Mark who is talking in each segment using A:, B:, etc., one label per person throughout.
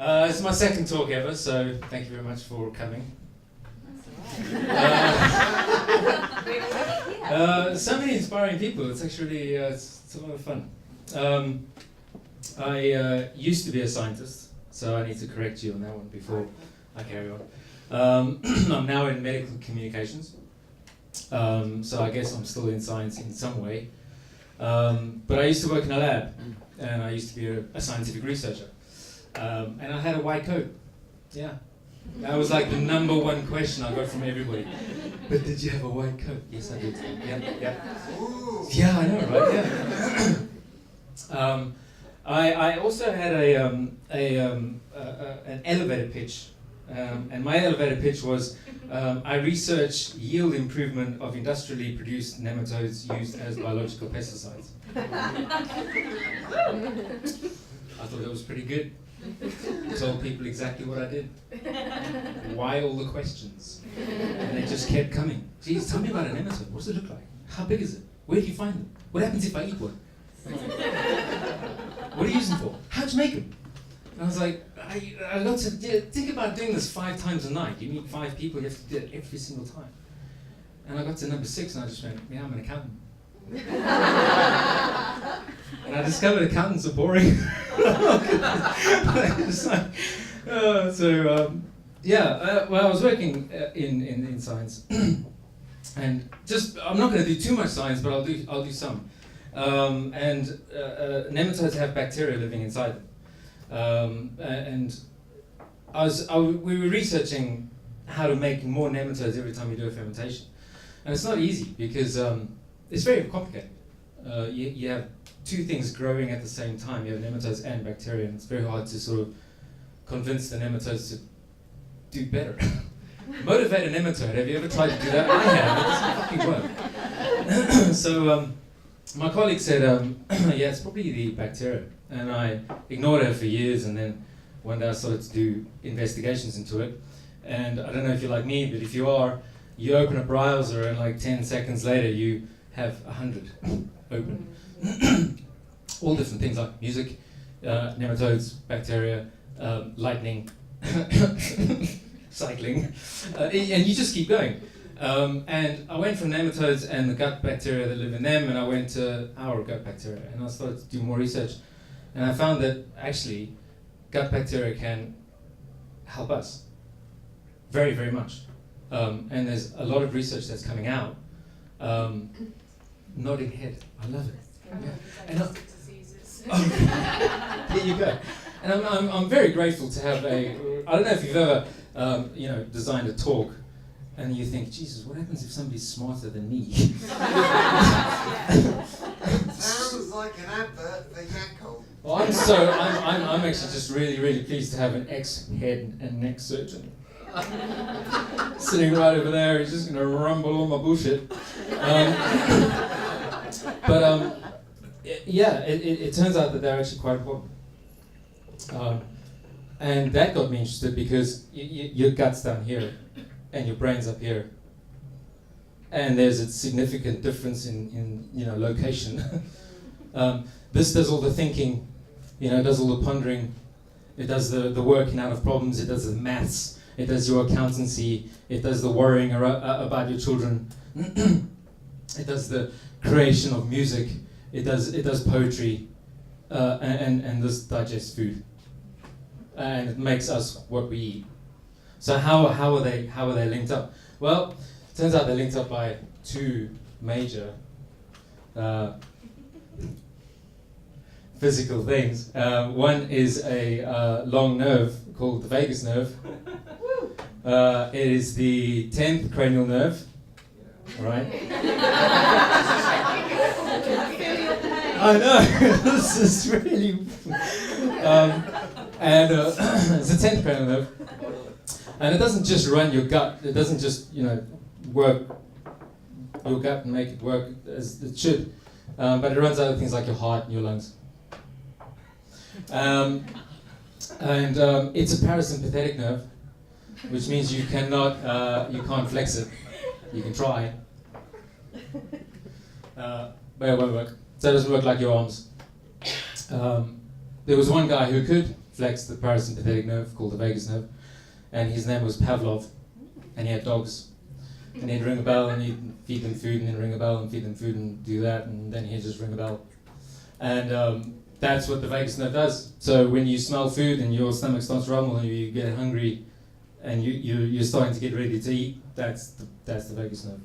A: It's my second talk ever, so thank you very much for coming. So many inspiring people. It's actually it's a lot of fun. I used to be a scientist, so I need to correct you on that one before I carry on. I'm now in medical communications, so I guess I'm still in science in some way. But I used to work in a lab, and I used to be a scientific researcher. And I had a white coat. Yeah. That was like the number one question I got from everybody. But did you have a white coat? Yes, I did. Yeah, yeah. Yeah, I know, right? Yeah. I also had an elevator pitch. And my elevator pitch was, I researched yield improvement of industrially produced nematodes used as biological pesticides. I thought that was pretty good. Told people exactly what I did. Why all the questions? And they just kept coming. Geez, tell me about a nematode. What does it look like? How big is it? Where do you find them? What happens if I eat one? What are you using for? How'd you make them? And I was like, I got to think about doing this 5 times a night. You meet 5 people, you have to do it every single time. And I got to number 6 and I just went, yeah, I'm an accountant. And I discovered accountants are boring. Well, I was working in science, and just I'm not going to do too much science, but I'll do some. Nematodes have bacteria living inside them, and we were researching how to make more nematodes every time you do a fermentation, and it's not easy because it's very complicated. You have 2 things growing at the same time. You have nematodes and bacteria, and it's very hard to sort of convince the nematodes to do better. Motivate a nematode. Have you ever tried to do that? I have. It doesn't fucking work. So my colleague said, yeah, it's probably the bacteria. And I ignored her for years, and then one day I started to do investigations into it. And I don't know if you're like me, but if you are, you open a browser and like 10 seconds later you have 100 open. All different things like music, nematodes, bacteria, lightning, cycling, and you just keep going. And I went from nematodes and the gut bacteria that live in them, and I went to our gut bacteria, and I started to do more research. And I found that actually gut bacteria can help us very, very much. And there's a lot of research that's coming out. Nodding head, I love it. Yeah. And there you go. And I'm very grateful to have I don't know if you've ever designed a talk and you think, Jesus, what happens if somebody's smarter than me?
B: Sounds like an advert for JACQUE.
A: Well, I'm actually just really, really pleased to have an ex-head and neck surgeon sitting right over there. He's just going to rumble all my bullshit. It turns out that they're actually quite important. And that got me interested because your gut's down here and your brain's up here. And there's a significant difference in location. This does all the thinking, it does all the pondering, it does the working out of problems, it does the maths, it does your accountancy, it does the worrying about your children, it does the creation of music, it does poetry, and this digests food, and it makes us what we eat. So how are they linked up? Well, it turns out they're linked up by 2 major physical things. One is a long nerve called the vagus nerve. It is the 10th cranial nerve, right? I know, this is really... it's the 10th cranial nerve. And it doesn't just run your gut, it doesn't just, work your gut and make it work as it should. But it runs other things like your heart and your lungs. It's a parasympathetic nerve, which means you can't flex it. You can try, but it won't work. So it doesn't work like your arms. There was one guy who could, flex the parasympathetic nerve called the vagus nerve, and his name was Pavlov, and he had dogs. And he'd ring a bell and he'd feed them food, and then ring a bell and feed them food and do that, and then he'd just ring a bell. And that's what the vagus nerve does. So when you smell food and your stomach starts to rumble and you get hungry and you're starting to get ready to eat, that's the vagus nerve.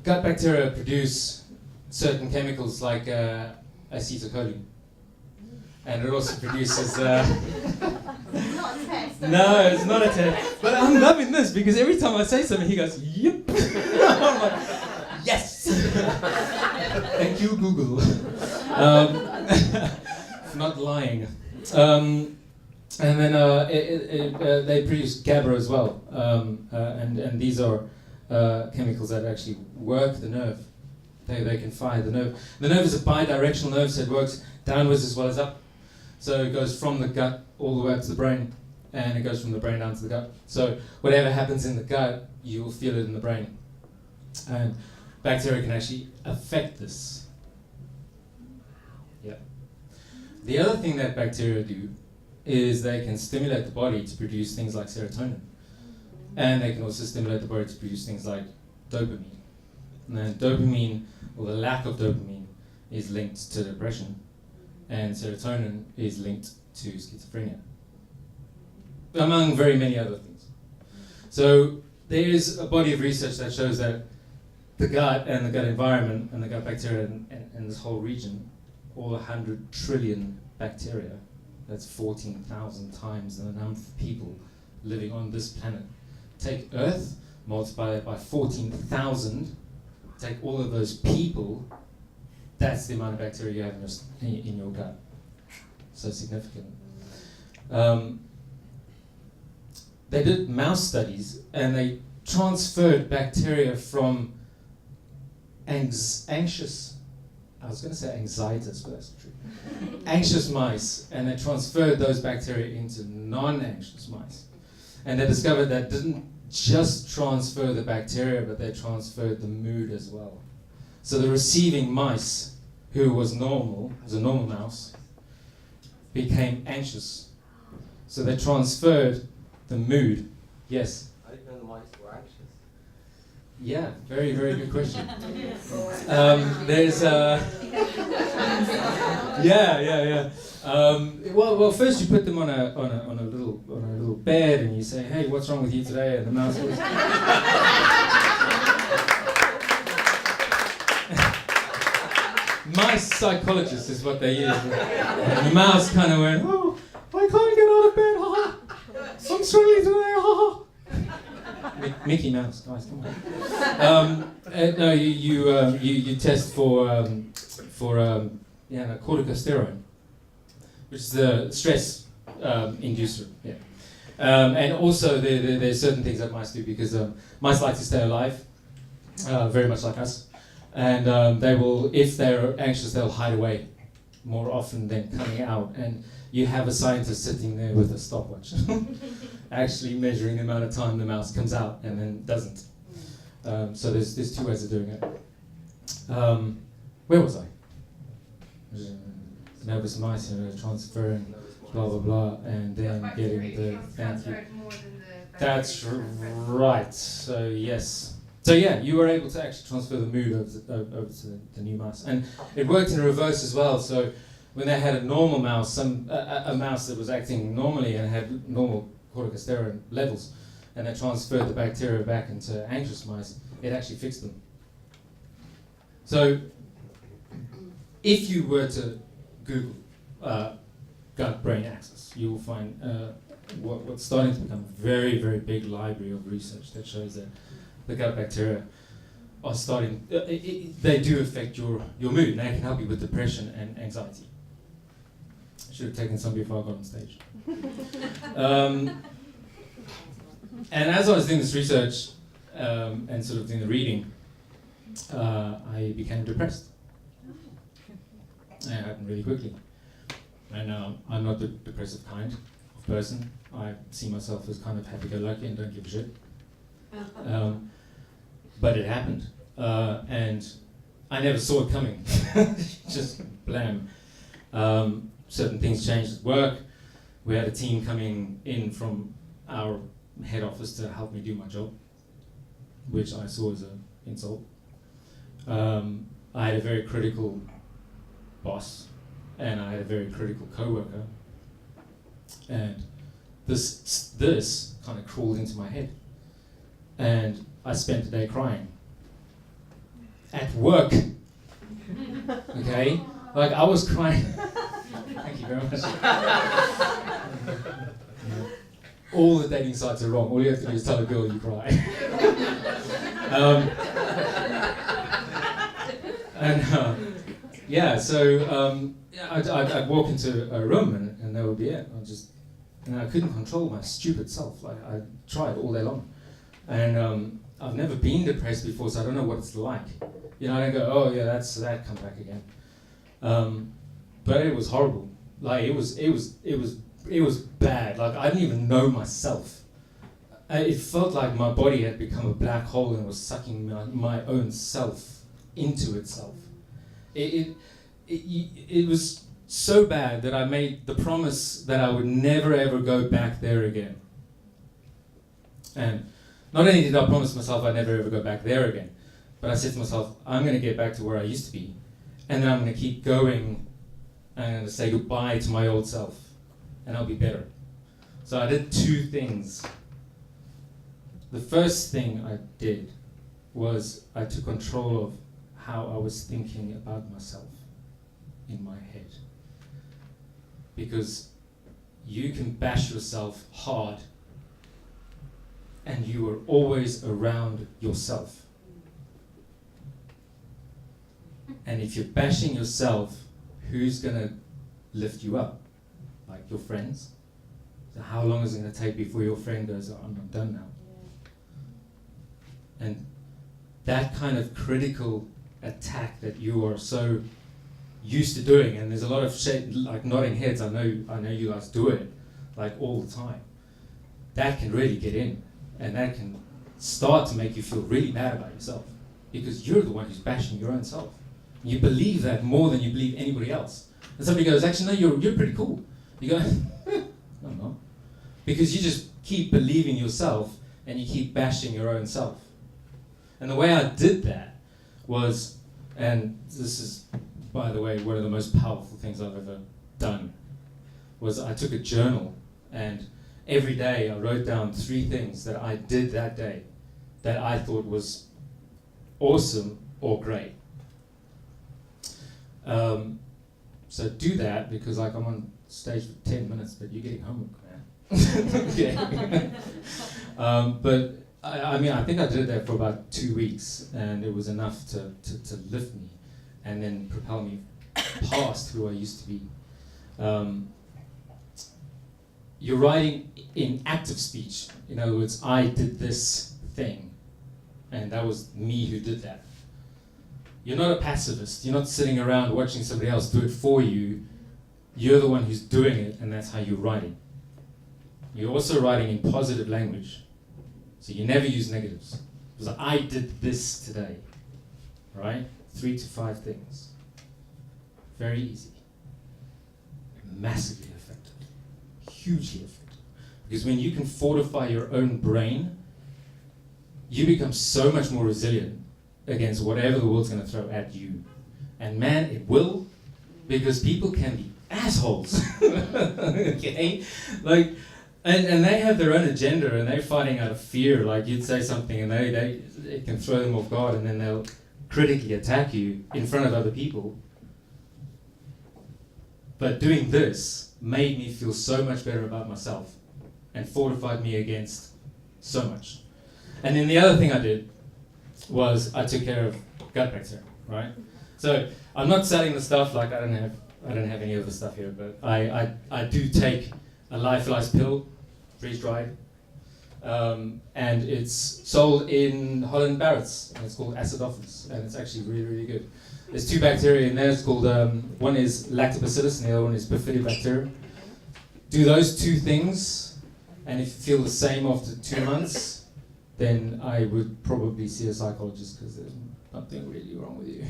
A: Gut bacteria produce certain chemicals like acetylcholine. And it also produces...
C: Not a test.
A: No, it's not a test. But I'm loving this because every time I say something, he goes, yep. I'm like, yes. Thank you, Google. For not lying. And then they produce GABA as well. And these are chemicals that actually work the nerve. They can fire the nerve. The nerve is a bidirectional nerve, so it works downwards as well as up. So it goes from the gut all the way up to the brain, and it goes from the brain down to the gut. So whatever happens in the gut, you will feel it in the brain. And bacteria can actually affect this. Yeah. The other thing that bacteria do is they can stimulate the body to produce things like serotonin. And they can also stimulate the body to produce things like dopamine. And then dopamine, or the lack of dopamine, is linked to depression. And serotonin is linked to schizophrenia, among very many other things. So there is a body of research that shows that the gut and the gut environment and the gut bacteria and this whole region, all 100 trillion bacteria, that's 14,000 times the number of people living on this planet. Take Earth, multiply it by 14,000, take all of those people, that's the amount of bacteria you have in your gut. So significant. They did mouse studies and they transferred bacteria from anxious, I was going to say anxieties, but that's not true. Anxious mice, and they transferred those bacteria into non-anxious mice. And they discovered that didn't just transfer the bacteria, but they transferred the mood as well. So the receiving mice, who was a normal mouse, became anxious. So they transferred the mood. Yes?
D: I didn't know the mice were anxious.
A: Yeah, very, very good question. There's yeah. Well, first you put them on a little bed and you say, hey, what's wrong with you today? And the mouse goes. Mice psychologists is what they use. And the mouse kind of went, oh, I can't get out of bed. Ha. I'm struggling today. Ha. Mickey Mouse, guys, come on. No, you test for corticosteroid, which is the stress inducer. Yeah. And also there's certain things that mice do because mice like to stay alive, very much like us. And they will, if they're anxious, they'll hide away more often than coming out. And you have a scientist sitting there with a stopwatch, actually measuring the amount of time the mouse comes out and then doesn't. So there's two ways of doing it. Where was I? Nervous mice, transferring, blah blah blah, and then getting the thank you. That's right. So yes. So yeah, you were able to actually transfer the mood over to the new mouse, and it worked in reverse as well. So when they had a normal mouse, a mouse that was acting normally and had normal corticosteroid levels, and they transferred the bacteria back into anxious mice, it actually fixed them. So if you were to Google gut-brain axis, you will find what's starting to become a very, very big library of research that shows that the gut bacteria are starting, they do affect your mood, and they can help you with depression and anxiety. I should have taken some before I got on stage. And as I was doing this research and sort of doing the reading, I became depressed. And it happened really quickly. And I'm not the depressive kind of person. I see myself as kind of happy-go-lucky and don't give a shit. But it happened, and I never saw it coming. Just blam. Certain things changed at work. We had a team coming in from our head office to help me do my job, which I saw as an insult. I had a very critical boss, and I had a very critical coworker, and this kind of crawled into my head, and I spent the day crying at work. Okay, like I was crying. Thank you very much. All the dating sites are wrong. All you have to do is tell a girl you cry. I'd walk into a room and that would be it. I couldn't control my stupid self. Like I tried all day long, and I've never been depressed before, so I don't know what it's like. You know, I don't go, oh yeah, that come back again. But it was horrible. Like it was bad. Like I didn't even know myself. It felt like my body had become a black hole and was sucking my own self into itself. It was so bad that I made the promise that I would never ever go back there again. And not only did I promise myself I'd never ever go back there again, but I said to myself, I'm going to get back to where I used to be, and then I'm going to keep going, and I'm going to say goodbye to my old self, and I'll be better. So I did two things. The first thing I did was I took control of how I was thinking about myself in my head. Because you can bash yourself hard and you are always around yourself. And if you're bashing yourself, who's going to lift you up? Like your friends? So how long is it going to take before your friend goes, oh, I'm done now? Yeah. And that kind of critical attack that you are so used to doing, and there's a lot of like nodding heads, I know you guys do it like all the time. That can really get in, and that can start to make you feel really bad about yourself, because you're the one who's bashing your own self. You believe that more than you believe anybody else. And somebody goes, actually no, you're pretty cool. You go, no, I'm not. Because you just keep believing yourself and you keep bashing your own self. And the way I did that was, and this is, by the way, one of the most powerful things I've ever done, was I took a journal, and every day I wrote down 3 things that I did that day that I thought was awesome or great. So do that, because like I'm on stage for 10 minutes, but you're getting homework, man. Okay. But I mean, I think I did that for about 2 weeks, and it was enough to lift me and then propel me past who I used to be. You're writing in active speech. In other words, I did this thing, and that was me who did that. You're not a pacifist. You're not sitting around watching somebody else do it for you. You're the one who's doing it, and that's how you're writing. You're also writing in positive language. So you never use negatives. Because I did this today, right? 3 to 5 things. Very easy. Massively effective. Hugely effective. Because when you can fortify your own brain, you become so much more resilient against whatever the world's going to throw at you. And man, it will, because people can be assholes. Okay? Like, and they have their own agenda, and they're fighting out of fear. Like, you'd say something and it can throw them off guard, and then they'll critically attack you in front of other people. But doing this made me feel so much better about myself and fortified me against so much. And then the other thing I did was I took care of gut bacteria, right? So I'm not selling the stuff, like I don't have any of the stuff here, but I do take a lyophilized pill, freeze-dried, and it's sold in Holland Barrett's, and it's called acidophilus, and it's actually really, really good. There's 2 bacteria in there. It's called, one is lactobacillus and the other one is bifidobacterium. Do those 2 things, and if you feel the same after 2 months, then I would probably see a psychologist, because there's nothing really wrong with you.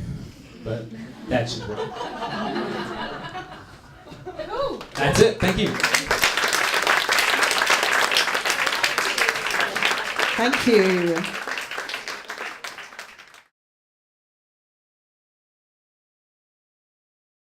A: But that should work. That's it. Thank you.
D: Thank you.